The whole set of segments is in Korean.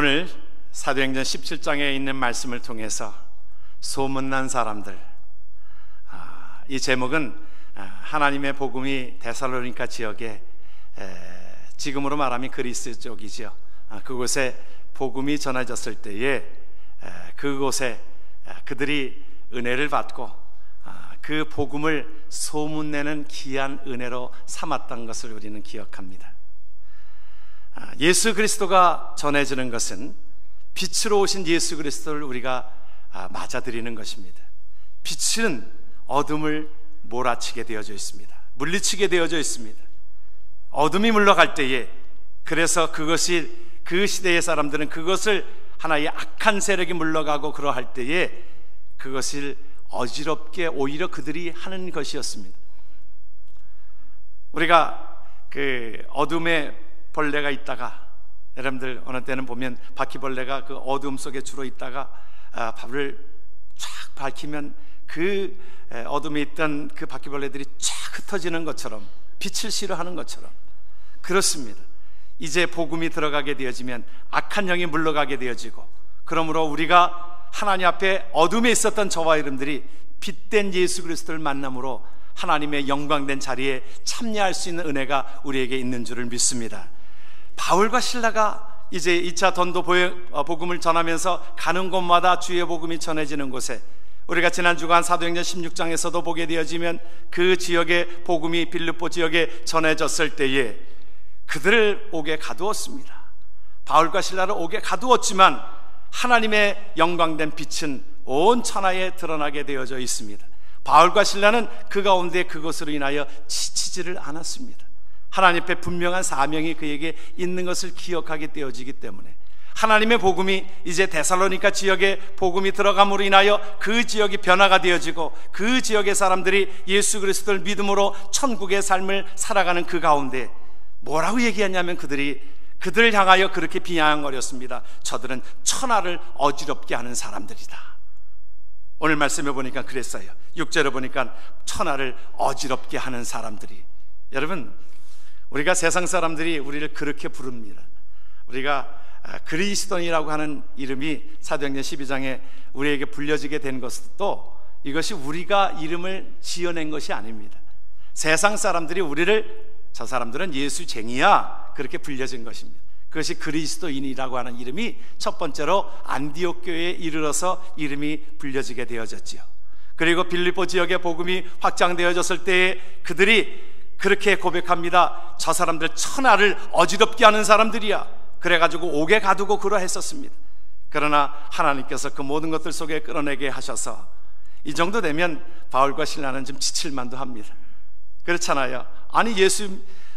오늘 사도행전 17장에 있는 말씀을 통해서 소문난 사람들, 이 제목은 하나님의 복음이 데살로니가 지역에, 지금으로 말하면 그리스 쪽이죠. 그곳에 복음이 전해졌을 때에 그곳에 그들이 은혜를 받고 그 복음을 소문내는 귀한 은혜로 삼았던 것을 우리는 기억합니다. 예수 그리스도가 전해지는 것은 빛으로 오신 예수 그리스도를 우리가 맞아들이는 것입니다. 빛은 어둠을 몰아치게 되어져 있습니다. 물리치게 되어져 있습니다. 어둠이 물러갈 때에, 그래서 그것이 그 시대의 사람들은 그것을 하나의 악한 세력이 물러가고 그러할 때에 그것을 어지럽게 오히려 그들이 하는 것이었습니다. 우리가 그 어둠에 벌레가 있다가, 여러분들 어느 때는 보면 바퀴벌레가 그 어둠 속에 주로 있다가 밥을 쫙 밝히면 그 어둠에 있던 그 바퀴벌레들이 쫙 흩어지는 것처럼, 빛을 싫어하는 것처럼 그렇습니다. 이제 복음이 들어가게 되어지면 악한 영이 물러가게 되어지고, 그러므로 우리가 하나님 앞에 어둠에 있었던 저와 여러분들이 빛된 예수 그리스도를 만남으로 하나님의 영광된 자리에 참여할 수 있는 은혜가 우리에게 있는 줄을 믿습니다. 바울과 실라가 이제 2차 전도 복음을 전하면서 가는 곳마다 주의 복음이 전해지는 곳에, 우리가 지난 주간 사도행전 16장에서도 보게 되어지면 그 지역의 복음이 빌립보 지역에 전해졌을 때에 그들을 옥에 가두었습니다. 바울과 실라를 옥에 가두었지만 하나님의 영광된 빛은 온 천하에 드러나게 되어져 있습니다. 바울과 실라는 그 가운데 그것으로 인하여 지치지를 않았습니다. 하나님 앞에 분명한 사명이 그에게 있는 것을 기억하게 되어지기 때문에 하나님의 복음이 이제 데살로니가 지역에 복음이 들어감으로 인하여 그 지역이 변화가 되어지고, 그 지역의 사람들이 예수 그리스도를 믿음으로 천국의 삶을 살아가는 그 가운데 뭐라고 얘기하냐면 그들을 향하여 그렇게 비아냥거렸습니다. 저들은 천하를 어지럽게 하는 사람들이다. 오늘 말씀해 보니까 그랬어요. 6절에 보니까 천하를 어지럽게 하는 사람들이. 여러분, 우리가 세상 사람들이 우리를 그렇게 부릅니다. 우리가 그리스도인이라고 하는 이름이 사도행전 12장에 우리에게 불려지게 된 것도 이것이 우리가 이름을 지어낸 것이 아닙니다. 세상 사람들이 우리를, 저 사람들은 예수쟁이야, 그렇게 불려진 것입니다. 그것이 그리스도인이라고 하는 이름이 첫 번째로 안디옥 교회에 이르러서 이름이 불려지게 되어졌지요. 그리고 빌립보 지역의 복음이 확장되어졌을 때에 그들이 그렇게 고백합니다. 저 사람들 천하를 어지럽게 하는 사람들이야. 그래가지고 옥에 가두고 그러했었습니다. 그러나 하나님께서 그 모든 것들 속에 끌어내게 하셔서 이 정도 되면 바울과 실라는 좀 지칠만도 합니다. 그렇잖아요. 아니, 예수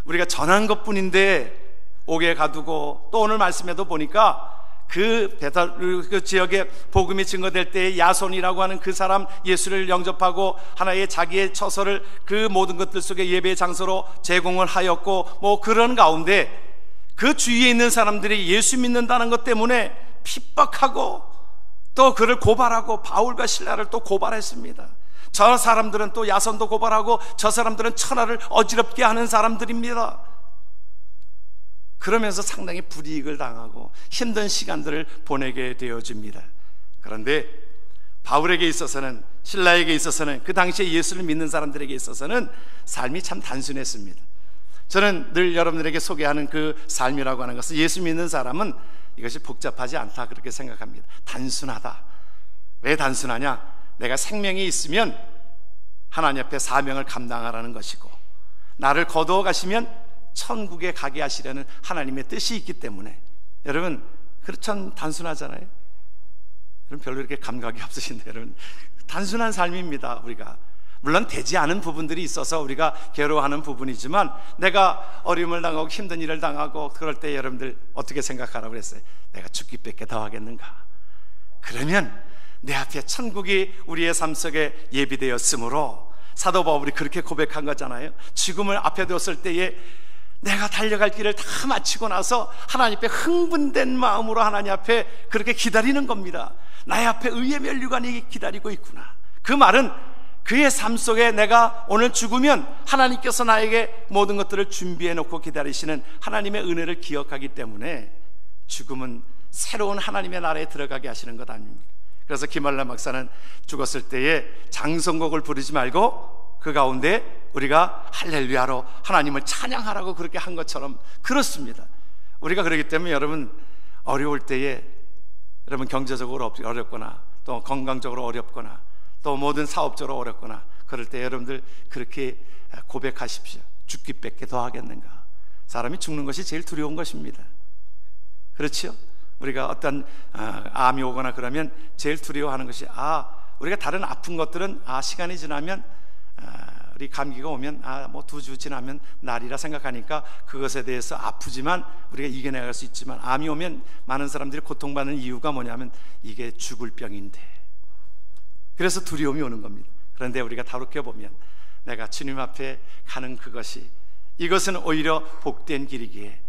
우리가 전한 것뿐인데 옥에 가두고, 또 오늘 말씀에도 보니까 그 지역에 복음이 증거될 때에 야손이라고 하는 그 사람 예수를 영접하고 하나의 자기의 처소를 그 모든 것들 속에 예배의 장소로 제공을 하였고, 뭐 그런 가운데 그 주위에 있는 사람들이 예수 믿는다는 것 때문에 핍박하고 또 그를 고발하고 바울과 실라를 또 고발했습니다. 저 사람들은 또 야손도 고발하고 저 사람들은 천하를 어지럽게 하는 사람들입니다. 그러면서 상당히 불이익을 당하고 힘든 시간들을 보내게 되어집니다. 그런데 바울에게 있어서는, 실라에게 있어서는, 그 당시에 예수를 믿는 사람들에게 있어서는 삶이 참 단순했습니다. 저는 늘 여러분들에게 소개하는 그 삶이라고 하는 것은, 예수 믿는 사람은 이것이 복잡하지 않다, 그렇게 생각합니다. 단순하다. 왜 단순하냐? 내가 생명이 있으면 하나님 앞에 사명을 감당하라는 것이고, 나를 거두어 가시면 천국에 가게 하시려는 하나님의 뜻이 있기 때문에. 여러분, 그렇죠? 단순하잖아요. 여러분 별로 이렇게 감각이 없으신데, 여러분 단순한 삶입니다. 우리가 물론 되지 않은 부분들이 있어서 우리가 괴로워하는 부분이지만, 내가 어려움을 당하고 힘든 일을 당하고 그럴 때 여러분들 어떻게 생각하라고 그랬어요? 내가 죽기밖에 더 하겠는가? 그러면 내 앞에 천국이 우리의 삶 속에 예비되었으므로, 사도 바울이 그렇게 고백한 거잖아요. 죽음을 앞에 두었을 때에 내가 달려갈 길을 다 마치고 나서 하나님 앞에 흥분된 마음으로 하나님 앞에 그렇게 기다리는 겁니다. 나의 앞에 의의 면류관이 기다리고 있구나. 그 말은 그의 삶 속에 내가 오늘 죽으면 하나님께서 나에게 모든 것들을 준비해 놓고 기다리시는 하나님의 은혜를 기억하기 때문에 죽음은 새로운 하나님의 나라에 들어가게 하시는 것 아닙니까? 그래서 김한라 목사는 죽었을 때에 장성곡을 부르지 말고 그 가운데 우리가 할렐루야로 하나님을 찬양하라고 그렇게 한 것처럼 그렇습니다. 우리가 그렇기 때문에 여러분, 어려울 때에 여러분 경제적으로 어렵거나 또 건강적으로 어렵거나 또 모든 사업적으로 어렵거나 그럴 때 여러분들 그렇게 고백하십시오. 죽기밖에 더 하겠는가? 사람이 죽는 것이 제일 두려운 것입니다. 그렇죠? 우리가 어떤 암이 오거나 그러면 제일 두려워하는 것이, 우리가 다른 아픈 것들은 시간이 지나면 우리 감기가 오면 뭐 2주 지나면 날이라 생각하니까 그것에 대해서 아프지만 우리가 이겨내갈 수 있지만, 암이 오면 많은 사람들이 고통받는 이유가 뭐냐면 이게 죽을 병인데, 그래서 두려움이 오는 겁니다. 그런데 우리가 다루켜보면 내가 주님 앞에 가는 그것이, 이것은 오히려 복된 길이기에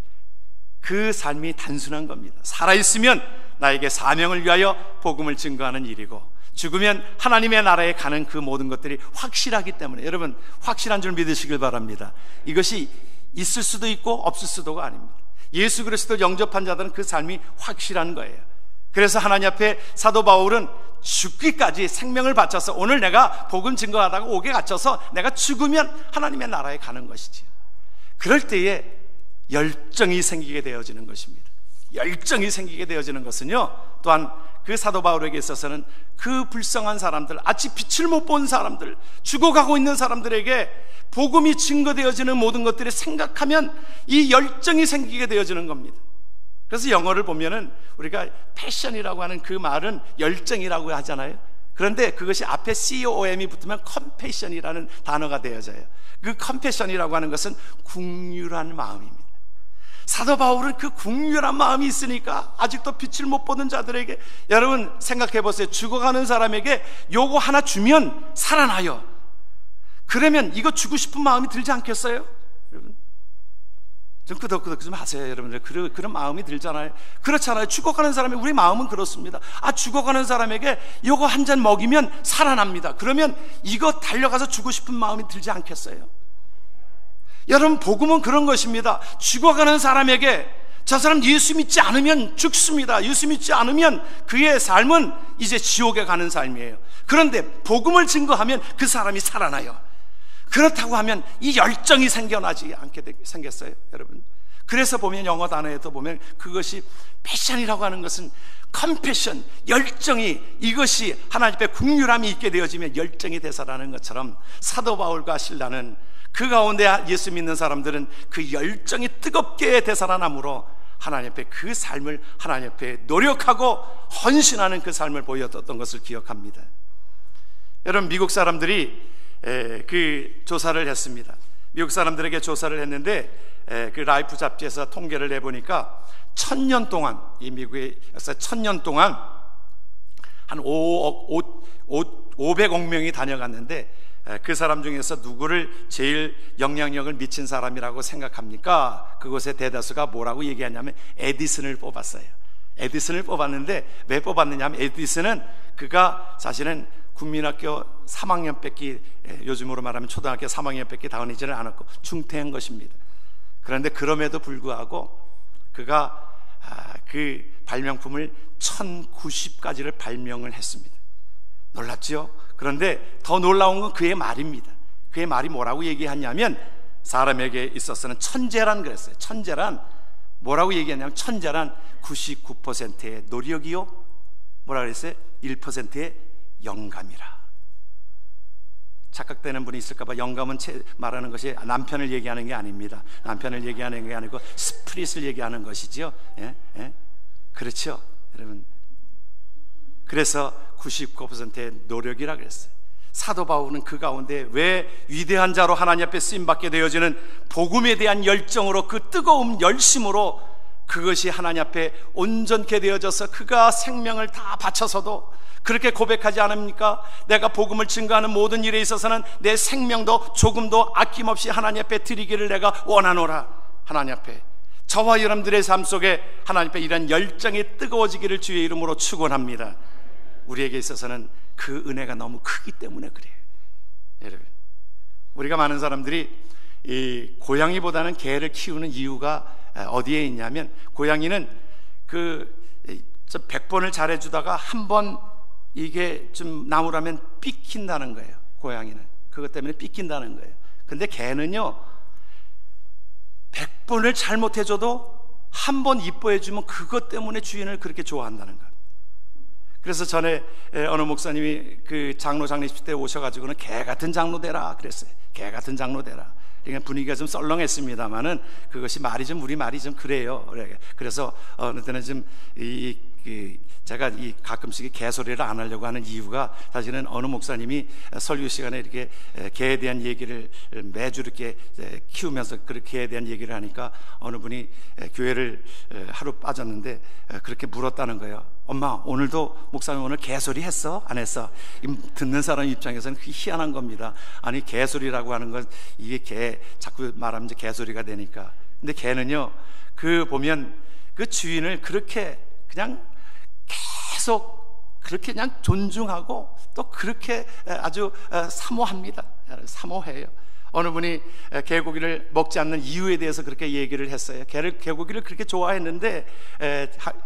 그 삶이 단순한 겁니다. 살아있으면 나에게 사명을 위하여 복음을 증거하는 일이고, 죽으면 하나님의 나라에 가는 그 모든 것들이 확실하기 때문에, 여러분 확실한 줄 믿으시길 바랍니다. 이것이 있을 수도 있고 없을 수도가 아닙니다. 예수 그리스도를 영접한 자들은 그 삶이 확실한 거예요. 그래서 하나님 앞에 사도 바울은 죽기까지 생명을 바쳐서, 오늘 내가 복음 증거하다가 옥에 갇혀서 내가 죽으면 하나님의 나라에 가는 것이지요. 그럴 때에 열정이 생기게 되어지는 것입니다. 열정이 생기게 되어지는 것은요, 또한 그 사도 바울에게 있어서는 그 불쌍한 사람들, 아직 빛을 못 본 사람들, 죽어가고 있는 사람들에게 복음이 증거되어지는 모든 것들을 생각하면 이 열정이 생기게 되어지는 겁니다. 그래서 영어를 보면은 우리가 패션이라고 하는 그 말은 열정이라고 하잖아요. 그런데 그것이 앞에 COM이 붙으면 컴패션이라는 단어가 되어져요. 그 컴패션이라고 하는 것은 국률한 마음입니다. 사도 바울은 그 국률한 마음이 있으니까 아직도 빛을 못 보는 자들에게, 여러분 생각해 보세요. 죽어가는 사람에게 요거 하나 주면 살아나요. 그러면 이거 주고 싶은 마음이 들지 않겠어요? 여러분 좀 끄덕끄덕 좀 하세요. 여러분들 그런 마음이 들잖아요. 그렇잖아요. 죽어가는 사람이, 우리 마음은 그렇습니다. 죽어가는 사람에게 요거 한 잔 먹이면 살아납니다. 그러면 이거 달려가서 주고 싶은 마음이 들지 않겠어요? 여러분 복음은 그런 것입니다. 죽어가는 사람에게, 저 사람 예수 믿지 않으면 죽습니다. 예수 믿지 않으면 그의 삶은 이제 지옥에 가는 삶이에요. 그런데 복음을 증거하면 그 사람이 살아나요. 그렇다고 하면 이 열정이 생겨나지 않게 생겼어요, 여러분. 그래서 보면 영어 단어에도 보면 그것이 패션이라고 하는 것은 컴패션, 열정이, 이것이 하나님 앞에 국률함이 있게 되어지면 열정이 되살아나는 것처럼, 사도 바울과 실라는 그 가운데 예수 믿는 사람들은 그 열정이 뜨겁게 되살아남으로 하나님 앞에 그 삶을, 하나님 앞에 노력하고 헌신하는 그 삶을 보여줬던 것을 기억합니다. 여러분 미국 사람들이 그 조사를 했습니다. 미국 사람들에게 조사를 했는데 그 라이프 잡지에서 통계를 내보니까 1000년 동안, 이 미국에서 1000년 동안 한 500억 명이 다녀갔는데 그 사람 중에서 누구를 제일 영향력을 미친 사람이라고 생각합니까? 그곳의 대다수가 뭐라고 얘기하냐면 에디슨을 뽑았어요. 에디슨을 뽑았는데 왜 뽑았느냐 하면, 에디슨은 그가 사실은 국민학교 3학년밖에, 요즘으로 말하면 초등학교 3학년밖에 다니지를 않았고 중퇴한 것입니다. 그런데 그럼에도 불구하고 그가 그 발명품을 1090가지를 발명을 했습니다. 놀랍죠? 그런데 더 놀라운 건 그의 말입니다. 그의 말이 뭐라고 얘기하냐면, 사람에게 있어서는 천재란 그랬어요. 천재란 뭐라고 얘기하냐면, 천재란 99%의 노력이요, 뭐라 그랬어요? 1%의 영감이라. 착각되는 분이 있을까봐, 영감은 말하는 것이 남편을 얘기하는 게 아닙니다. 남편을 얘기하는 게 아니고 스프릿을 얘기하는 것이지요. 그렇죠, 여러분. 그래서 99%의 노력이라 그랬어요. 사도 바울은 그 가운데 왜 위대한 자로 하나님 앞에 쓰임받게 되어지는 복음에 대한 열정으로, 그 뜨거운 열심으로 그것이 하나님 앞에 온전케 되어져서 그가 생명을 다 바쳐서도 그렇게 고백하지 않습니까? 내가 복음을 증거하는 모든 일에 있어서는 내 생명도 조금도 아낌없이 하나님 앞에 드리기를 내가 원하노라. 하나님 앞에, 저와 여러분들의 삶 속에 하나님 앞에 이런 열정이 뜨거워지기를 주의 이름으로 축원합니다. 우리에게 있어서는 그 은혜가 너무 크기 때문에 그래요. 여러분, 우리가 많은 사람들이 이 고양이보다는 개를 키우는 이유가 어디에 있냐면, 고양이는 그 100번을 잘해주다가 한 번 이게 좀 나무라면 삐킨다는 거예요. 고양이는 그것 때문에 삐킨다는 거예요. 근데 개는요 100번을 잘못해줘도 한 번 이뻐해주면 그것 때문에 주인을 그렇게 좋아한다는 거예요. 그래서 전에 어느 목사님이 그 장로 장례식 때 오셔가지고는 개 같은 장로 되라 그랬어요. 개 같은 장로 되라. 그러니까 분위기가 좀 썰렁했습니다만은 그것이 말이 좀 우리 말이 좀 그래요. 그래서 어느 때는 좀 제가 가끔씩 개소리를 안 하려고 하는 이유가 사실은 어느 목사님이 설교 시간에 이렇게 개에 대한 얘기를 매주 이렇게 키우면서 그 개에 대한 얘기를 하니까 어느 분이 교회를 하루 빠졌는데 그렇게 물었다는 거예요. 엄마, 오늘도 목사님 오늘 개소리 했어? 안 했어? 듣는 사람 입장에서는 그게 희한한 겁니다. 아니 개소리라고 하는 건 이게 개 자꾸 말하면 이제 개소리가 되니까. 근데 개는요 그 보면 그 주인을 그렇게 그냥 계속 그렇게 그냥 존중하고 또 그렇게 아주 사모합니다. 사모해요. 어느 분이 개고기를 먹지 않는 이유에 대해서 그렇게 얘기를 했어요. 개고기를 그렇게 좋아했는데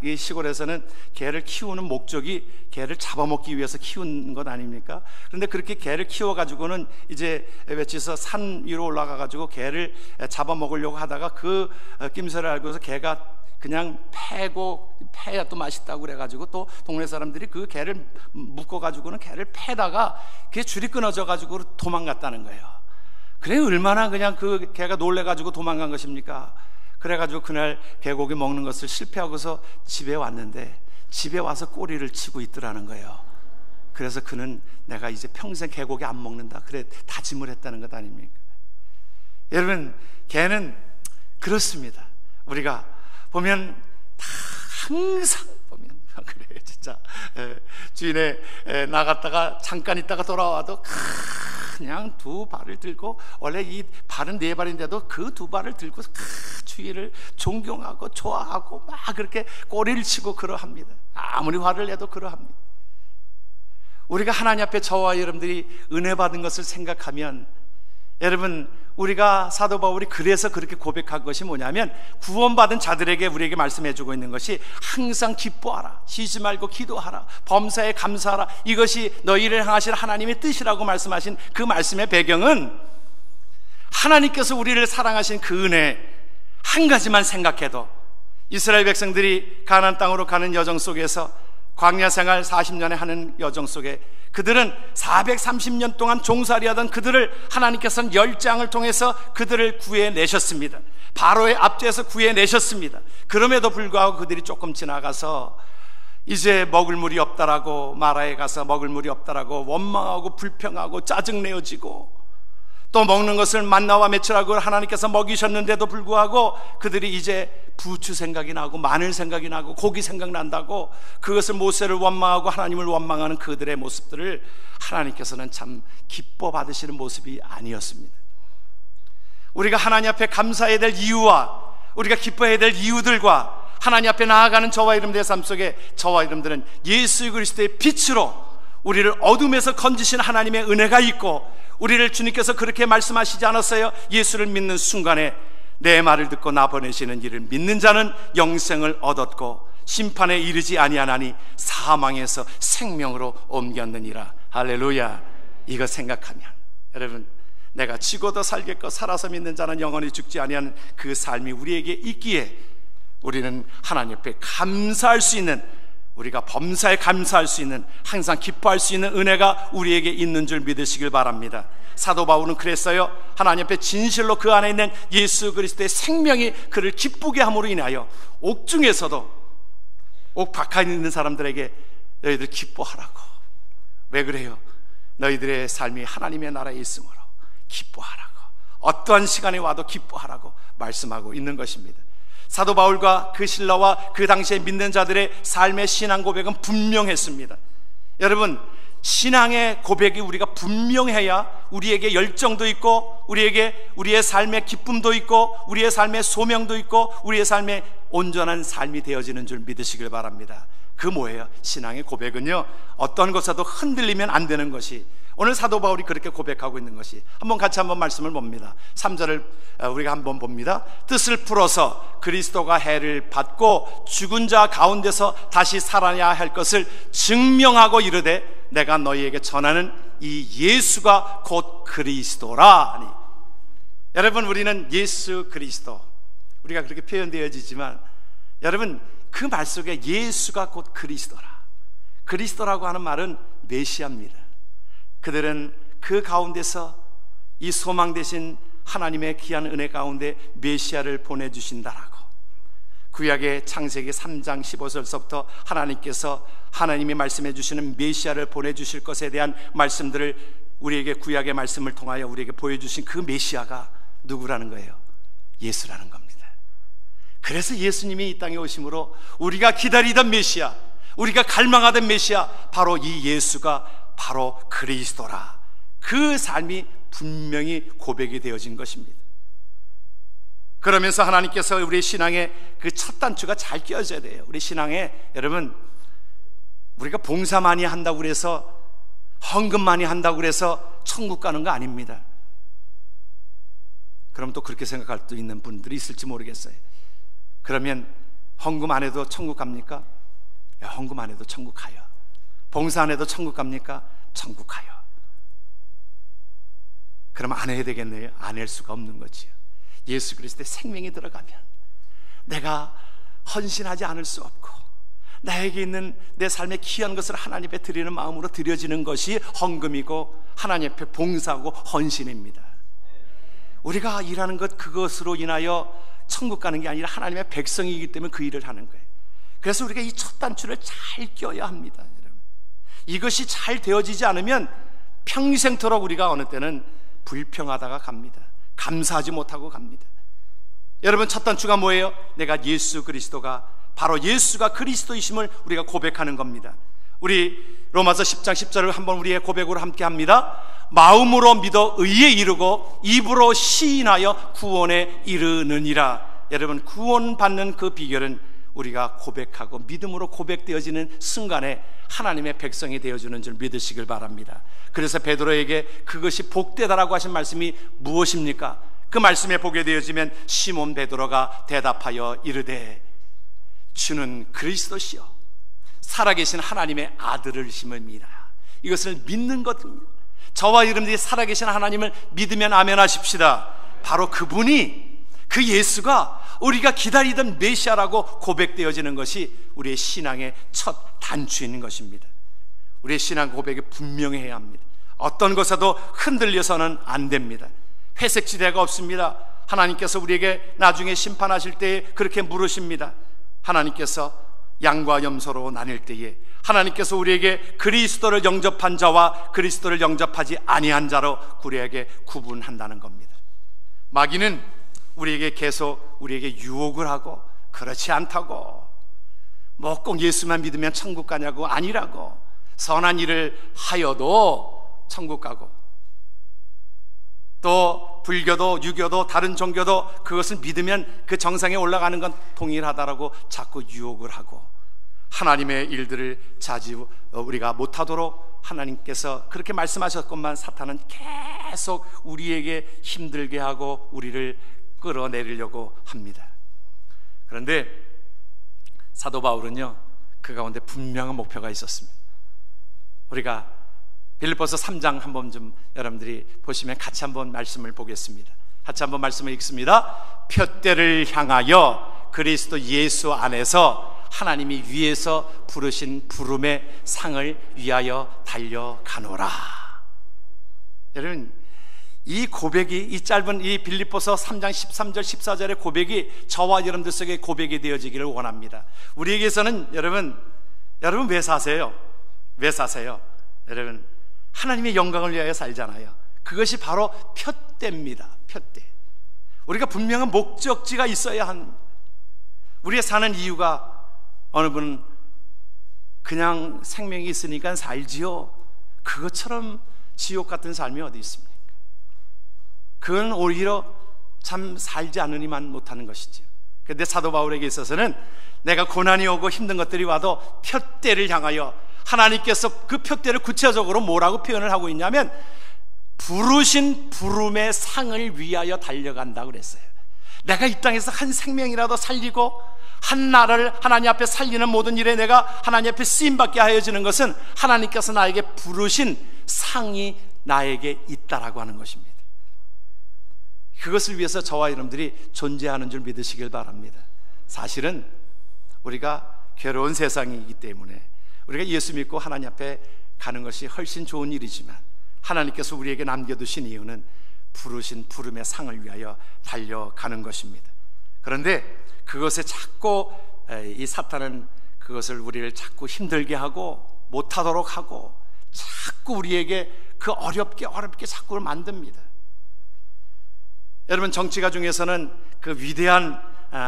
이 시골에서는 개를 키우는 목적이 개를 잡아먹기 위해서 키우는 것 아닙니까? 그런데 그렇게 개를 키워가지고는 이제 외치서 산 위로 올라가가지고 개를 잡아먹으려고 하다가 그 낌새를 알고서 개가 그냥 패야 또 맛있다고 그래가지고 또 동네 사람들이 그 개를 묶어가지고는 개를 패다가 그게 줄이 끊어져가지고 도망갔다는 거예요. 그래 얼마나 그냥 그 개가 놀래가지고 도망간 것입니까? 그래가지고 그날 개고기 먹는 것을 실패하고서 집에 왔는데 집에 와서 꼬리를 치고 있더라는 거예요. 그래서 그는 내가 이제 평생 개고기 안 먹는다 그래 다짐을 했다는 것 아닙니까? 여러분 개는 그렇습니다. 우리가 보면 다 항상 보면 그래요. 진짜 주인에 나갔다가 잠깐 있다가 돌아와도 그냥 두 발을 들고 원래 이 발은 네 발인데도 그 두 발을 들고 주인을 존경하고 좋아하고 막 그렇게 꼬리를 치고 그러합니다. 아무리 화를 내도 그러합니다. 우리가 하나님 앞에 저와 여러분들이 은혜 받은 것을 생각하면 여러분 우리가 사도 바울이 그래서 그렇게 고백한 것이 뭐냐면 구원받은 자들에게 우리에게 말씀해주고 있는 것이 항상 기뻐하라, 쉬지 말고 기도하라, 범사에 감사하라, 이것이 너희를 향하실 하나님의 뜻이라고 말씀하신 그 말씀의 배경은 하나님께서 우리를 사랑하신 그 은혜 한 가지만 생각해도 이스라엘 백성들이 가나안 땅으로 가는 여정 속에서 광야 생활 40년에 하는 여정 속에 그들은 430년 동안 종살이하던 그들을 하나님께서는 열장을 통해서 그들을 구해내셨습니다. 바로의 앞뒤에서 구해내셨습니다. 그럼에도 불구하고 그들이 조금 지나가서 이제 먹을 물이 없다라고 마라에 가서 먹을 물이 없다라고 원망하고 불평하고 짜증내어지고 또 먹는 것을 만나와 메추라고 하나님께서 먹이셨는데도 불구하고 그들이 이제 부추 생각이 나고 마늘 생각이 나고 고기 생각난다고 그것을 모세를 원망하고 하나님을 원망하는 그들의 모습들을 하나님께서는 참 기뻐 받으시는 모습이 아니었습니다. 우리가 하나님 앞에 감사해야 될 이유와 우리가 기뻐해야 될 이유들과 하나님 앞에 나아가는 저와 여러분들의 삶 속에 저와 여러분들은 예수 그리스도의 빛으로 우리를 어둠에서 건지신 하나님의 은혜가 있고 우리를 주님께서 그렇게 말씀하시지 않았어요? 예수를 믿는 순간에 내 말을 듣고 나 보내시는 이를 믿는 자는 영생을 얻었고 심판에 이르지 아니하나니 사망에서 생명으로 옮겼느니라. 할렐루야. 이거 생각하면 여러분 내가 죽어도 살겠고 살아서 믿는 자는 영원히 죽지 아니하는 그 삶이 우리에게 있기에 우리는 하나님 앞에 감사할 수 있는 우리가 범사에 감사할 수 있는 항상 기뻐할 수 있는 은혜가 우리에게 있는 줄 믿으시길 바랍니다. 사도 바울은 그랬어요. 하나님 앞에 진실로 그 안에 있는 예수 그리스도의 생명이 그를 기쁘게 함으로 인하여 옥중에서도 옥 박하 있는 사람들에게 너희들 기뻐하라고. 왜 그래요? 너희들의 삶이 하나님의 나라에 있으므로 기뻐하라고, 어떠한 시간이 와도 기뻐하라고 말씀하고 있는 것입니다. 사도 바울과 그 신라와 그 당시에 믿는 자들의 삶의 신앙 고백은 분명했습니다. 여러분 신앙의 고백이 우리가 분명해야 우리에게 열정도 있고 우리에게 우리의 삶의 기쁨도 있고 우리의 삶의 소명도 있고 우리의 삶의 온전한 삶이 되어지는 줄 믿으시길 바랍니다. 그 뭐예요? 신앙의 고백은요 어떤 것에도 흔들리면 안 되는 것이, 오늘 사도 바울이 그렇게 고백하고 있는 것이, 같이 한번 말씀을 봅니다. 3절을 우리가 한번 봅니다. 뜻을 풀어서 그리스도가 해를 받고 죽은 자 가운데서 다시 살아나야 할 것을 증명하고 이르되 내가 너희에게 전하는 이 예수가 곧 그리스도라 하니. 여러분, 우리는 예수 그리스도, 우리가 그렇게 표현되어지지만 여러분, 그 말 속에 예수가 곧 그리스도라, 그리스도라고 하는 말은 메시아입니다. 그들은 그 가운데서 이 소망 되신 하나님의 귀한 은혜 가운데 메시아를 보내주신다라고, 구약의 창세기 3장 15절서부터 하나님께서 하나님이 말씀해 주시는 메시아를 보내주실 것에 대한 말씀들을 우리에게 구약의 말씀을 통하여 우리에게 보여주신 그 메시아가 누구라는 거예요? 예수라는 겁니다. 그래서 예수님이 이 땅에 오심으로 우리가 기다리던 메시아, 우리가 갈망하던 메시아, 바로 이 예수가 바로 그리스도라, 그 삶이 분명히 고백이 되어진 것입니다. 그러면서 하나님께서 우리 신앙의 그 첫 단추가 잘 끼어져야 돼요. 우리 신앙에, 여러분, 우리가 봉사 많이 한다고 그래서, 헌금 많이 한다고 그래서 천국 가는 거 아닙니다. 그럼 또 그렇게 생각할 수 있는 분들이 있을지 모르겠어요. 그러면 헌금 안 해도 천국 갑니까? 헌금 안 해도 천국 가요. 봉사 안 해도 천국 갑니까? 천국 가요. 그럼 안 해야 되겠네요? 안 할 수가 없는 거지요. 예수 그리스도의 생명이 들어가면 내가 헌신하지 않을 수 없고, 나에게 있는 내 삶의 귀한 것을 하나님 앞에 드리는 마음으로 드려지는 것이 헌금이고 하나님 앞에 봉사하고 헌신입니다. 우리가 일하는 것, 그것으로 인하여 천국 가는 게 아니라 하나님의 백성이기 때문에 그 일을 하는 거예요. 그래서 우리가 이 첫 단추를 잘 껴야 합니다. 여러분, 이것이 잘 되어지지 않으면 평생토록 우리가 어느 때는 불평하다가 갑니다. 감사하지 못하고 갑니다. 여러분, 첫 단추가 뭐예요? 내가 예수 그리스도가, 바로 예수가 그리스도이심을 우리가 고백하는 겁니다. 우리 로마서 10장 10절을 한번 우리의 고백으로 함께 합니다. 마음으로 믿어 의에 이르고 입으로 시인하여 구원에 이르느니라. 여러분, 구원받는 그 비결은 우리가 고백하고 믿음으로 고백되어지는 순간에 하나님의 백성이 되어주는 줄 믿으시길 바랍니다. 그래서 베드로에게 그것이 복되다라고 하신 말씀이 무엇입니까? 그 말씀에 보게 되어지면 시몬 베드로가 대답하여 이르되 주는 그리스도시요 살아계신 하나님의 아들이심입니다. 이것을 믿는 것입니다. 저와 여러분들이 살아계신 하나님을 믿으면 아멘 하십시다. 바로 그분이, 그 예수가 우리가 기다리던 메시아라고 고백되어지는 것이 우리의 신앙의 첫 단추인 것입니다. 우리의 신앙 고백이 분명해야 합니다. 어떤 것에도 흔들려서는 안 됩니다. 회색지대가 없습니다. 하나님께서 우리에게 나중에 심판하실 때에 그렇게 물으십니다. 하나님께서 양과 염소로 나뉠 때에 하나님께서 우리에게 그리스도를 영접한 자와 그리스도를 영접하지 아니한 자로 우리에게 구분한다는 겁니다. 마귀는 우리에게 계속 우리에게 유혹을 하고, 그렇지 않다고, 뭐 꼭 예수만 믿으면 천국 가냐고, 아니라고, 선한 일을 하여도 천국 가고, 또 불교도 유교도 다른 종교도 그것을 믿으면 그 정상에 올라가는 건 동일하다라고 자꾸 유혹을 하고, 하나님의 일들을 자주 우리가 못하도록 하나님께서 그렇게 말씀하셨건만 사탄은 계속 우리에게 힘들게 하고 우리를 끌어내리려고 합니다. 그런데 사도 바울은요, 그 가운데 분명한 목표가 있었습니다. 우리가 빌립보서 3장 한번 좀 여러분들이 보시면 같이 한번 말씀을 보겠습니다. 같이 한번 말씀을 읽습니다. 푯대를 향하여 그리스도 예수 안에서 하나님이 위에서 부르신 부름의 상을 위하여 달려가노라. 여러분, 이 고백이, 이 짧은 이 빌립보서 3장 13절 14절의 고백이 저와 여러분들 속에 고백이 되어지기를 원합니다. 우리에게서는 여러분 왜 사세요? 왜 사세요? 여러분, 하나님의 영광을 위하여 살잖아요. 그것이 바로 푯대입니다. 푯대. 우리가 분명한 목적지가 있어야 합니다. 우리가 사는 이유가, 어느 분은 그냥 생명이 있으니까 살지요, 그것처럼 지옥 같은 삶이 어디 있습니까? 그건 오히려 참 살지 않으니만 못하는 것이죠. 그런데 사도 바울에게 있어서는 내가 고난이 오고 힘든 것들이 와도 푯대를 향하여 하나님께서 그 표대를 구체적으로 뭐라고 표현을 하고 있냐면 부르신 부름의 상을 위하여 달려간다고 그랬어요. 내가 이 땅에서 한 생명이라도 살리고 한 나라를 하나님 앞에 살리는 모든 일에 내가 하나님 앞에 쓰임받게 하여지는 것은 하나님께서 나에게 부르신 상이 나에게 있다라고 하는 것입니다. 그것을 위해서 저와 여러분들이 존재하는 줄 믿으시길 바랍니다. 사실은 우리가 괴로운 세상이기 때문에 우리가 예수 믿고 하나님 앞에 가는 것이 훨씬 좋은 일이지만 하나님께서 우리에게 남겨두신 이유는 부르신 부름의 상을 위하여 달려가는 것입니다. 그런데 그것에 자꾸 이 사탄은 그것을 우리를 자꾸 힘들게 하고 못하도록 하고 자꾸 우리에게 그 어렵게 자꾸 만듭니다. 여러분, 정치가 중에서는 그 위대한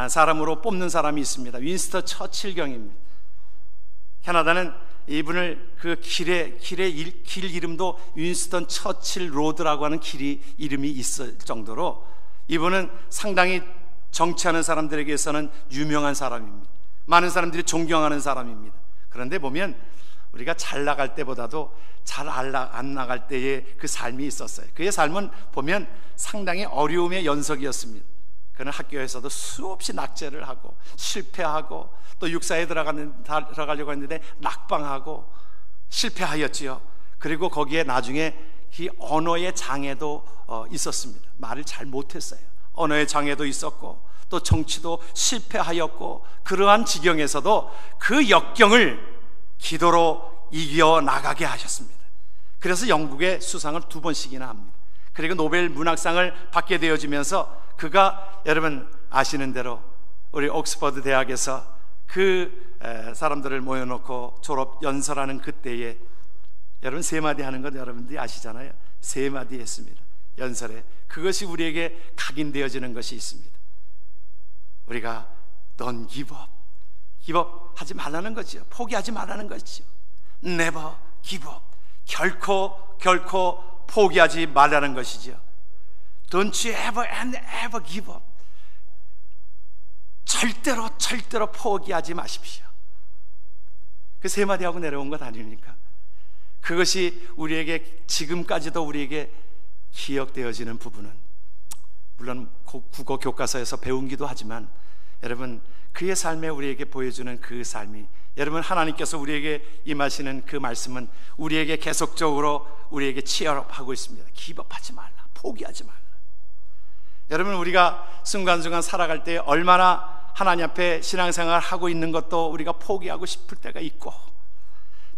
사람으로 뽑는 사람이 있습니다. 윈스턴 처칠경입니다. 캐나다는 이분을 그 길 이름도 윈스턴 처칠 로드라고 하는 이름이 있을 정도로 이분은 상당히 정치하는 사람들에게서는 유명한 사람입니다. 많은 사람들이 존경하는 사람입니다. 그런데 보면 우리가 잘 나갈 때보다도 잘 안 나갈 때의 그 삶이 있었어요. 그의 삶은 보면 상당히 어려움의 연속이었습니다. 그는 학교에서도 수없이 낙제를 하고 실패하고 또 육사에 들어가려고 했는데 낙방하고 실패하였지요. 그리고 거기에 나중에 이 언어의 장애도 있었습니다. 말을 잘 못했어요. 언어의 장애도 있었고 또 정치도 실패하였고 그러한 지경에서도 그 역경을 기도로 이겨나가게 하셨습니다. 그래서 영국의 수상을 2번씩이나 합니다. 그리고 노벨 문학상을 받게 되어지면서 그가 여러분 아시는 대로 우리 옥스퍼드 대학에서 그 사람들을 모여놓고 졸업 연설하는 그때에 여러분 3마디 하는 건 여러분들이 아시잖아요. 3마디 했습니다. 연설에 그것이 우리에게 각인되어지는 것이 있습니다. 우리가 Don't give up, give up 하지 말라는 거죠. 포기하지 말라는 거죠. Never give up, 결코 포기하지 말라는 것이죠. Don't you ever and ever give up, 절대로 포기하지 마십시오. 그 3마디 하고 내려온 것 아닙니까? 그것이 우리에게 지금까지도 우리에게 기억되어지는 부분은 물론 국어 교과서에서 배운기도 하지만 여러분 그의 삶에 우리에게 보여주는 그 삶이 여러분 하나님께서 우리에게 임하시는 그 말씀은 우리에게 계속적으로 우리에게 치열하고 있습니다. 기법하지 말라, 포기하지 말라. 여러분 우리가 순간순간 살아갈 때 얼마나 하나님 앞에 신앙생활을 하고 있는 것도 우리가 포기하고 싶을 때가 있고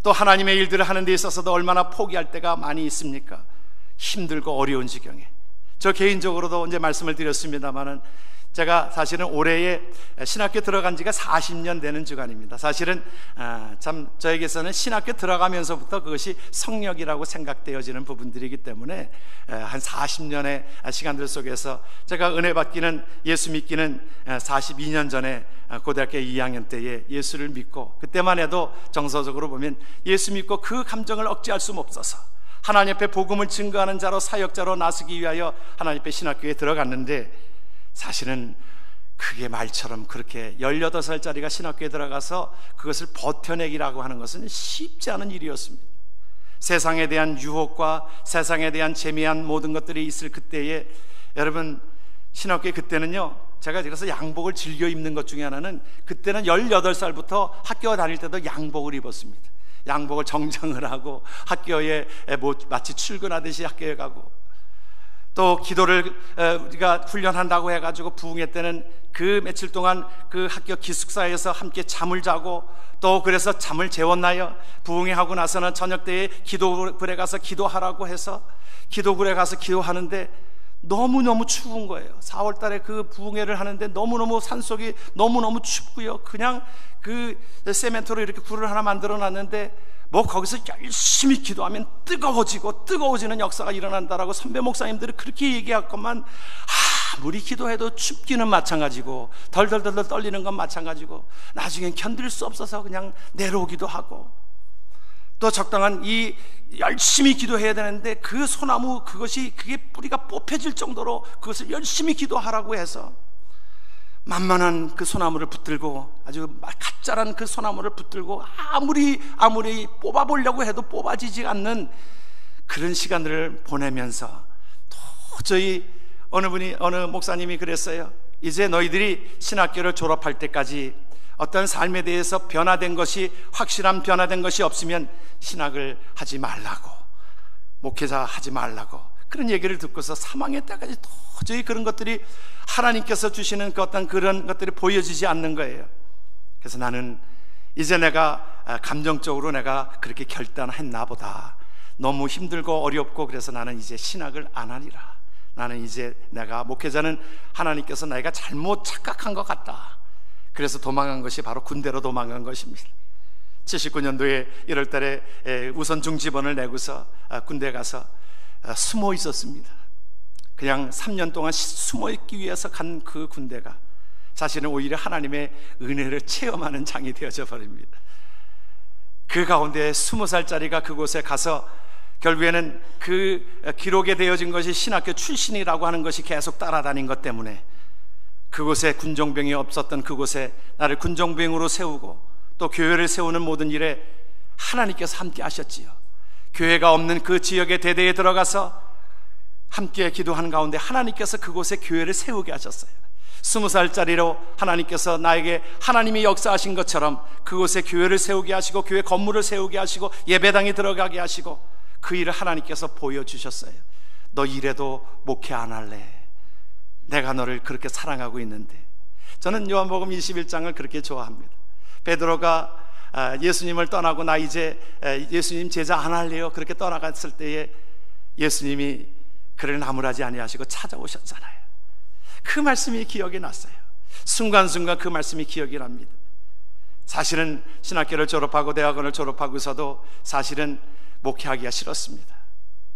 또 하나님의 일들을 하는 데 있어서도 얼마나 포기할 때가 많이 있습니까? 힘들고 어려운 지경에. 저 개인적으로도 이제 말씀을 드렸습니다마는 제가 사실은 올해에 신학교 들어간 지가 40년 되는 주간입니다. 사실은 참 저에게서는 신학교 들어가면서부터 그것이 성역이라고 생각되어지는 부분들이기 때문에 한 40년의 시간들 속에서 제가 은혜 받기는 예수 믿기는 42년 전에 고등학교 2학년 때에 예수를 믿고 그때만 해도 정서적으로 보면 예수 믿고 그 감정을 억제할 수 없어서 하나님 앞에 복음을 증거하는 자로 사역자로 나서기 위하여 하나님 앞에 신학교에 들어갔는데 사실은 그게 말처럼 그렇게 18살짜리가 신학교에 들어가서 그것을 버텨내기라고 하는 것은 쉽지 않은 일이었습니다. 세상에 대한 유혹과 세상에 대한 재미한 모든 것들이 있을 그때에 여러분 신학교에 그때는요 제가 그래서 양복을 즐겨 입는 것 중에 하나는 그때는 18살부터 학교 다닐 때도 양복을 입었습니다. 양복을 정장을 하고 학교에 마치 출근하듯이 학교에 가고 또 기도를 우리가 훈련한다고 해가지고 부흥회 때는 그 며칠 동안 그 학교 기숙사에서 함께 잠을 자고 또 그래서 잠을 재웠나요? 부흥회 하고 나서는 저녁 때에 기도굴에 가서 기도하라고 해서 기도굴에 가서 기도하는데 너무너무 추운 거예요. 4월 달에 그 부흥회를 하는데 너무너무 산속이 너무너무 춥고요. 그냥 그 세멘트로 이렇게 굴을 하나 만들어 놨는데 뭐 거기서 열심히 기도하면 뜨거워지는 역사가 일어난다라고 선배 목사님들이 그렇게 얘기했건만 아무리 기도해도 춥기는 마찬가지고 덜덜덜 떨리는 건 마찬가지고 나중엔 견딜 수 없어서 그냥 내려오기도 하고 또 적당한 이 열심히 기도해야 되는데 그 소나무 그게 뿌리가 뽑혀질 정도로 그것을 열심히 기도하라고 해서 만만한 그 소나무를 붙들고, 아주 가짜란 그 소나무를 붙들고 아무리 뽑아보려고 해도 뽑아지지 않는 그런 시간들을 보내면서 도저히 어느 목사님이 그랬어요. 이제 너희들이 신학교를 졸업할 때까지 어떤 삶에 대해서 확실한 변화된 것이 없으면 신학을 하지 말라고, 목회자 하지 말라고, 그런 얘기를 듣고서 사망의 때까지 도저히 그런 것들이 하나님께서 주시는 그 어떤 그런 것들이 보여지지 않는 거예요. 그래서 나는 이제 내가 감정적으로 내가 그렇게 결단했나 보다, 너무 힘들고 어렵고, 그래서 나는 이제 신학을 안 하리라. 나는 이제 내가 목회자는 하나님께서 내가 잘못 착각한 것 같다. 그래서 도망간 것이 바로 군대로 도망간 것입니다. 79년도에 1월 달에 우선 중지본을 내고서 군대에 가서 숨어 있었습니다. 그냥 3년 동안 숨어 있기 위해서 간 그 군대가 사실은 오히려 하나님의 은혜를 체험하는 장이 되어져 버립니다. 그 가운데 20살짜리가 그곳에 가서 결국에는 그 기록에 되어진 것이 신학교 출신이라고 하는 것이 계속 따라다닌 것 때문에 그곳에 군종병이 없었던 그곳에 나를 군종병으로 세우고 또 교회를 세우는 모든 일에 하나님께서 함께 하셨지요. 교회가 없는 그 지역의 대대에 들어가서 함께 기도하는 가운데 하나님께서 그곳에 교회를 세우게 하셨어요. 20살짜리로 하나님께서 나에게 하나님이 역사하신 것처럼 그곳에 교회를 세우게 하시고 교회 건물을 세우게 하시고 예배당에 들어가게 하시고 그 일을 하나님께서 보여주셨어요. 너 이래도 목회 안 할래? 내가 너를 그렇게 사랑하고 있는데. 저는 요한복음 21장을 그렇게 좋아합니다. 베드로가 예수님을 떠나고 나 이제 예수님 제자 안 할래요, 그렇게 떠나갔을 때에 예수님이 그를 나무라지 아니하시고 찾아오셨잖아요. 그 말씀이 기억이 났어요. 순간순간 그 말씀이 기억이 납니다. 사실은 신학교를 졸업하고 대학원을 졸업하고서도 사실은 목회하기가 싫었습니다.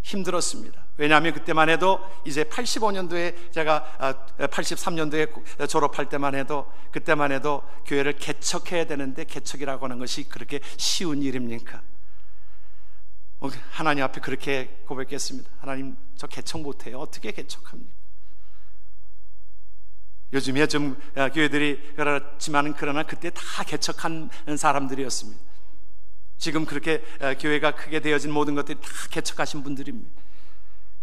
힘들었습니다. 왜냐하면 그때만 해도 이제 85년도에 제가 83년도에 졸업할 때만 해도 그때만 해도 교회를 개척해야 되는데 개척이라고 하는 것이 그렇게 쉬운 일입니까? 하나님 앞에 그렇게 고백했습니다. 하나님, 저 개척 못해요. 어떻게 개척합니까? 요즘에 좀 교회들이 그렇지만 그러나 그때 다 개척한 사람들이었습니다. 지금 그렇게 교회가 크게 되어진 모든 것들이 다 개척하신 분들입니다.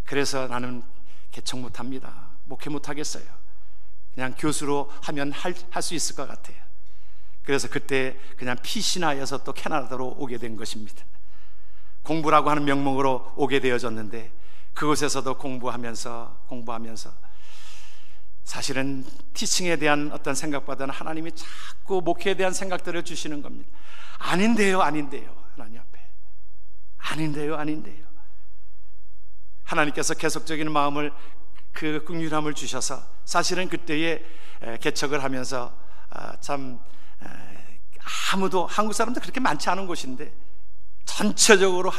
그래서 나는 개척 못합니다. 목회 못하겠어요. 그냥 교수로 하면 할 수 있을 것 같아요. 그래서 그때 그냥 피신하여서 또 캐나다로 오게 된 것입니다. 공부라고 하는 명목으로 오게 되어졌는데 그곳에서도 공부하면서 사실은 티칭에 대한 어떤 생각보다는 하나님이 자꾸 목회에 대한 생각들을 주시는 겁니다. 아닌데요 하나님 앞에 아닌데요. 하나님께서 계속적인 마음을 그 긍휼함을 주셔서 사실은 그때에 개척을 하면서 참 아무도 한국 사람도 그렇게 많지 않은 곳인데 전체적으로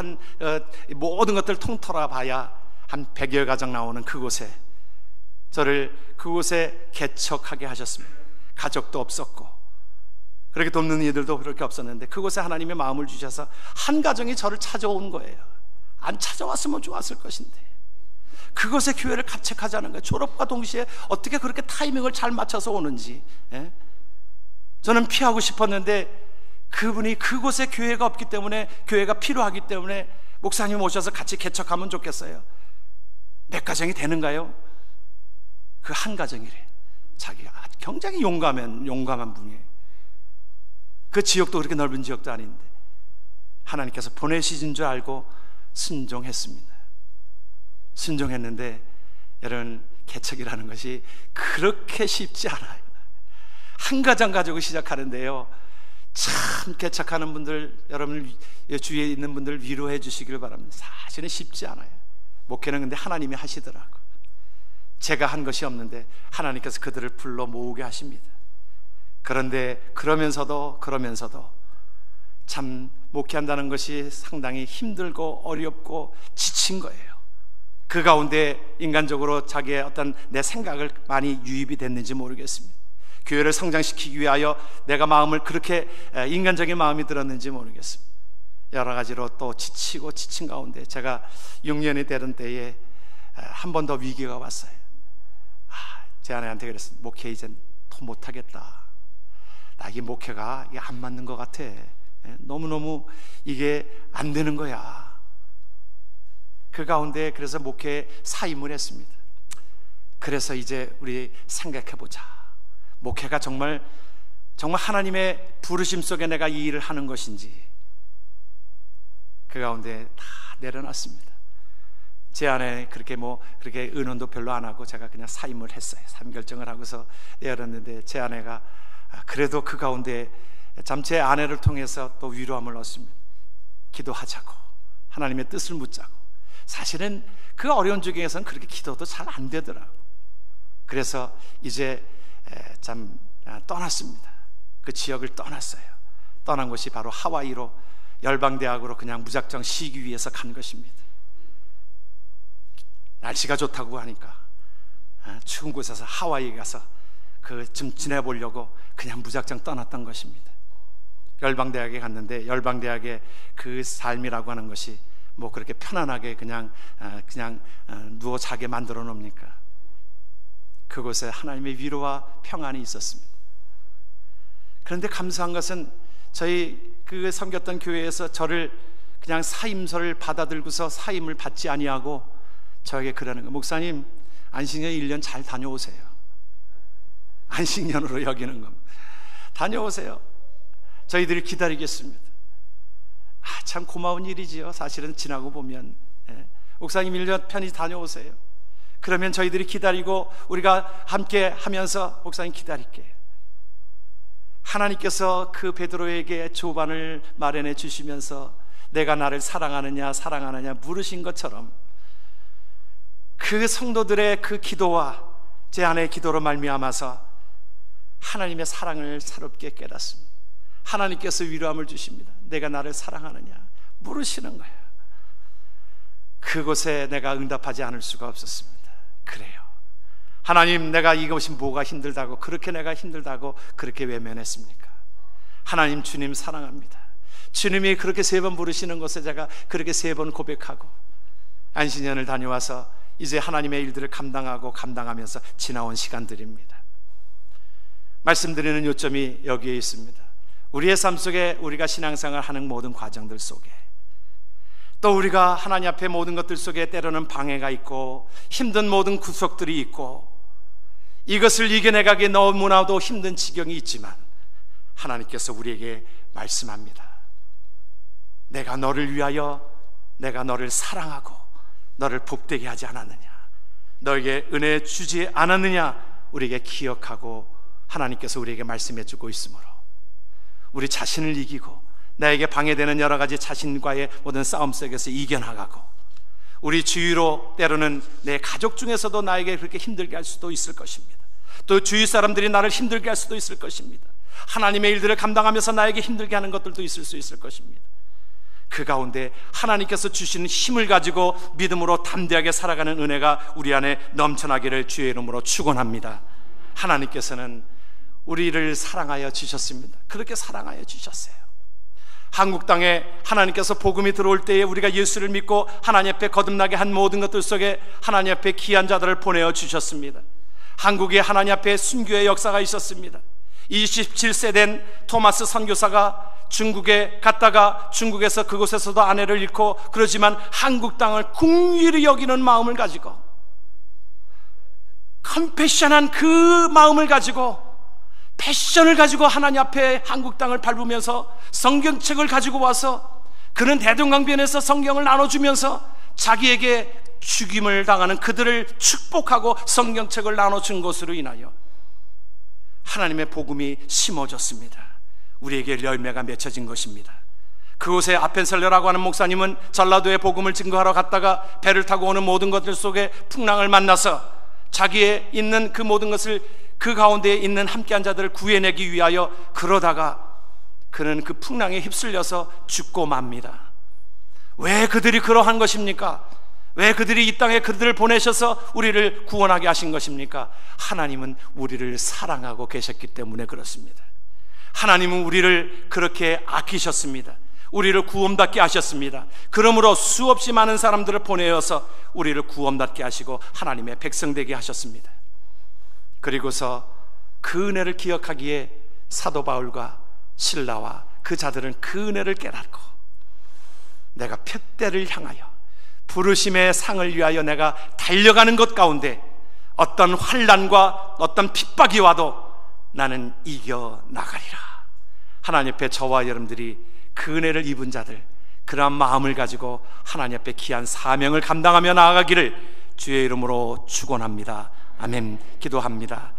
모든 것들을 통틀어 봐야 한 100여 가정 나오는 그곳에 저를 그곳에 개척하게 하셨습니다. 가족도 없었고 그렇게 돕는 이들도 그렇게 없었는데 그곳에 하나님의 마음을 주셔서 한 가정이 저를 찾아온 거예요. 안 찾아왔으면 좋았을 것인데 그곳에 교회를 개척하자는 거예요. 졸업과 동시에 어떻게 그렇게 타이밍을 잘 맞춰서 오는지 저는 피하고 싶었는데 그분이 그곳에 교회가 없기 때문에 교회가 필요하기 때문에 목사님 오셔서 같이 개척하면 좋겠어요. 몇 가정이 되는가요? 그 한 가정이래. 자기가 굉장히 용감한 분이에요. 그 지역도 그렇게 넓은 지역도 아닌데 하나님께서 보내시진 줄 알고 순종했습니다. 순종했는데 여러분, 개척이라는 것이 그렇게 쉽지 않아요. 한 가정 가지고 시작하는데요, 참 개척하는 분들, 여러분 주위에 있는 분들 위로해 주시길 바랍니다. 사실은 쉽지 않아요. 목회는 근데 하나님이 하시더라고. 제가 한 것이 없는데 하나님께서 그들을 불러 모으게 하십니다. 그런데 그러면서도 참 목회한다는 것이 상당히 힘들고 어렵고 지친 거예요. 그 가운데 인간적으로 자기의 어떤 내 생각을 많이 유입이 됐는지 모르겠습니다. 교회를 성장시키기 위하여 내가 마음을 그렇게 인간적인 마음이 들었는지 모르겠습니다. 여러 가지로 또 지친 가운데 제가 6년이 되던 때에 한 번 더 위기가 왔어요. 제 아내한테 그랬어요. 목회 이제 더 못하겠다. 나 이 목회가 이게 안 맞는 것 같아. 너무너무 이게 안 되는 거야. 그 가운데 그래서 목회에 사임을 했습니다. 그래서 이제 우리 생각해보자. 목회가 정말 하나님의 부르심 속에 내가 이 일을 하는 것인지. 그 가운데 다 내려놨습니다. 제 안에 그렇게 의논도 별로 안 하고 제가 그냥 사임을 했어요. 사임 결정을 하고서 내렸는데 제 아내가 그래도 그 가운데 참 제 아내를 통해서 또 위로함을 얻습니다. 기도하자고, 하나님의 뜻을 묻자고. 사실은 그 어려운 중에서는 그렇게 기도도 잘 안 되더라고. 그래서 이제 참 떠났습니다. 그 지역을 떠났어요. 떠난 곳이 바로 하와이로 열방대학으로 그냥 무작정 쉬기 위해서 간 것입니다. 날씨가 좋다고 하니까 추운 곳에서 하와이에 가서 좀 지내보려고 그냥 무작정 떠났던 것입니다. 열방대학에 갔는데 열방대학의 그 삶이라고 하는 것이 뭐 그렇게 편안하게 그냥 누워 자게 만들어 놓습니까? 그곳에 하나님의 위로와 평안이 있었습니다. 그런데 감사한 것은 저희 그 섬겼던 교회에서 저를 그냥 사임서를 받아들고서 사임을 받지 아니하고 저에게 그러는 거예요. 목사님, 안식년 1년 잘 다녀오세요. 안식년으로 여기는 겁니다. 다녀오세요. 저희들이 기다리겠습니다. 참 고마운 일이지요. 사실은 지나고 보면. 목사님 1년 편히 다녀오세요. 그러면 저희들이 기다리고 우리가 함께 하면서 목사님 기다릴게요. 하나님께서 그 베드로에게 조반을 마련해 주시면서 내가 나를 사랑하느냐 물으신 것처럼 그 성도들의 그 기도와 제 아내의 기도로 말미암아서 하나님의 사랑을 새롭게 깨닫습니다. 하나님께서 위로함을 주십니다. 내가 나를 사랑하느냐 물으시는 거예요. 그곳에 내가 응답하지 않을 수가 없었습니다. 그래요. 하나님, 내가 이것이 뭐가 힘들다고, 그렇게 내가 힘들다고 그렇게 외면했습니까? 하나님, 주님 사랑합니다. 주님이 그렇게 3번 부르시는 것에 제가 그렇게 3번 고백하고 안식년을 다녀와서 이제 하나님의 일들을 감당하면서 지나온 시간들입니다. 말씀드리는 요점이 여기에 있습니다. 우리의 삶 속에 우리가 신앙생활 하는 모든 과정들 속에 또 우리가 하나님 앞에 모든 것들 속에 때로는 방해가 있고 힘든 모든 구석들이 있고 이것을 이겨내가기 너무나도 힘든 지경이 있지만 하나님께서 우리에게 말씀합니다. 내가 너를 위하여 내가 너를 사랑하고 너를 복되게 하지 않았느냐, 너에게 은혜 주지 않았느냐 우리에게 기억하고 하나님께서 우리에게 말씀해 주고 있으므로 우리 자신을 이기고 나에게 방해되는 여러 가지 자신과의 모든 싸움 속에서 이겨나가고 우리 주위로 때로는 내 가족 중에서도 나에게 그렇게 힘들게 할 수도 있을 것입니다. 또 주위 사람들이 나를 힘들게 할 수도 있을 것입니다. 하나님의 일들을 감당하면서 나에게 힘들게 하는 것들도 있을 수 있을 것입니다. 그 가운데 하나님께서 주시는 힘을 가지고 믿음으로 담대하게 살아가는 은혜가 우리 안에 넘쳐나기를 주의 이름으로 축원합니다. 하나님께서는 우리를 사랑하여 주셨습니다. 그렇게 사랑하여 주셨어요. 한국 땅에 하나님께서 복음이 들어올 때에 우리가 예수를 믿고 하나님 앞에 거듭나게 한 모든 것들 속에 하나님 앞에 귀한 자들을 보내어 주셨습니다. 한국에 하나님 앞에 순교의 역사가 있었습니다. 27세 된 토마스 선교사가 중국에 갔다가 중국에서 그곳에서도 아내를 잃고 그러지만 한국 땅을 궁일이 여기는 마음을 가지고 컴패션한 그 마음을 가지고 패션을 가지고 하나님 앞에 한국 땅을 밟으면서 성경책을 가지고 와서 그는 대동강변에서 성경을 나눠주면서 자기에게 죽임을 당하는 그들을 축복하고 성경책을 나눠준 것으로 인하여 하나님의 복음이 심어졌습니다. 우리에게 열매가 맺혀진 것입니다. 그곳에 아펜셀러라고 하는 목사님은 전라도에 복음을 증거하러 갔다가 배를 타고 오는 모든 것들 속에 풍랑을 만나서 자기의 있는 그 모든 것을 그 가운데에 있는 함께한 자들을 구해내기 위하여 그러다가 그는 그 풍랑에 휩쓸려서 죽고 맙니다. 왜 그들이 그러한 것입니까? 왜 그들이 이 땅에 그들을 보내셔서 우리를 구원하게 하신 것입니까? 하나님은 우리를 사랑하고 계셨기 때문에 그렇습니다. 하나님은 우리를 그렇게 아끼셨습니다. 우리를 구원받게 하셨습니다. 그러므로 수없이 많은 사람들을 보내어서 우리를 구원받게 하시고 하나님의 백성 되게 하셨습니다. 그리고서 그 은혜를 기억하기에 사도 바울과 실라와 그 자들은 그 은혜를 깨닫고 내가 표대를 향하여 부르심의 상을 위하여 내가 달려가는 것 가운데 어떤 환난과 어떤 핍박이 와도 나는 이겨나가리라. 하나님 앞에 저와 여러분들이 그 은혜를 입은 자들, 그러한 마음을 가지고 하나님 앞에 귀한 사명을 감당하며 나아가기를 주의 이름으로 축원합니다. 아멘. 기도합니다.